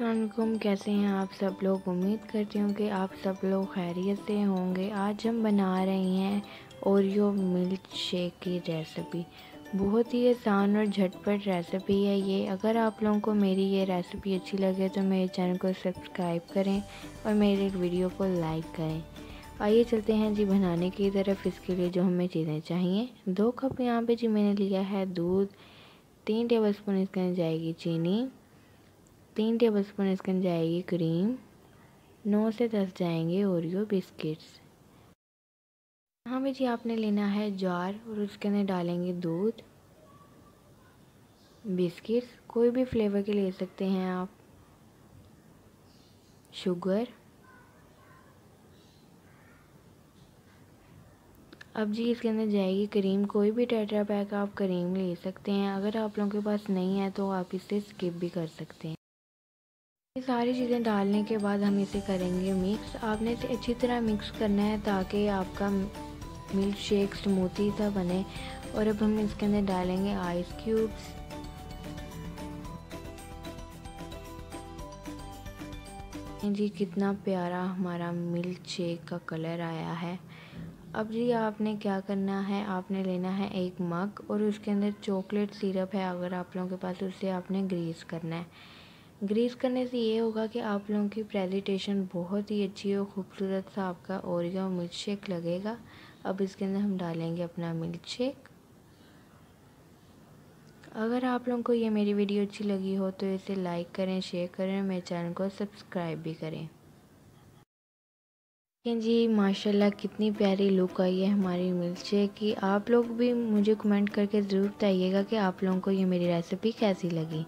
अस्सलाम वालेकुम, कैसे हैं आप सब लोग। उम्मीद करती हूँ कि आप सब लोग खैरियत से होंगे। आज हम बना रहे हैं ओरियो मिल्क शेक की रेसिपी। बहुत ही आसान और झटपट रेसिपी है ये। अगर आप लोगों को मेरी ये रेसिपी अच्छी लगे तो मेरे चैनल को सब्सक्राइब करें और मेरे वीडियो को लाइक करें। आइए चलते हैं जी बनाने की तरफ। इसके लिए जो हमें चीज़ें चाहिए, 2 कप यहाँ पे जी मैंने लिया है दूध, 3 टेबलस्पून इसके अंदर जाएगी चीनी, 3 टेबलस्पून इसके अंदर जाएगी क्रीम, 9 से 10 जाएंगे ओरियो बिस्किट्स। यहाँ पे जी आपने लेना है जार और उसके अंदर डालेंगे दूध, बिस्किट्स कोई भी फ्लेवर के ले सकते हैं आप, शुगर। अब जी इसके अंदर जाएगी क्रीम, कोई भी टेट्रा पैक आप क्रीम ले सकते हैं। अगर आप लोगों के पास नहीं है तो आप इसे स्किप भी कर सकते हैं। ये सारी चीज़ें डालने के बाद हम इसे करेंगे मिक्स। आपने इसे अच्छी तरह मिक्स करना है ताकि आपका मिल्क शेक स्मूथी सा बने। और अब हम इसके अंदर डालेंगे आइस क्यूब्स। जी कितना प्यारा हमारा मिल्क शेक का कलर आया है। अब जी आपने क्या करना है, आपने लेना है एक मग और उसके अंदर चॉकलेट सिरप है अगर आप लोगों के पास, उससे आपने ग्रीस करना है। ग्रीस करने से ये होगा कि आप लोगों की प्रेजेंटेशन बहुत ही अच्छी और खूबसूरत सा आपका ओरियो मिल्क शेक लगेगा। अब इसके अंदर हम डालेंगे अपना मिल्क शेक। अगर आप लोगों को ये मेरी वीडियो अच्छी लगी हो तो इसे लाइक करें, शेयर करें, मेरे चैनल को सब्सक्राइब भी करें। जी माशाल्लाह कितनी प्यारी लुक आई है हमारी मिल्क शेक की। आप लोग भी मुझे कमेंट करके ज़रूर बताइएगा कि आप लोगों को ये मेरी रेसिपी कैसी लगी।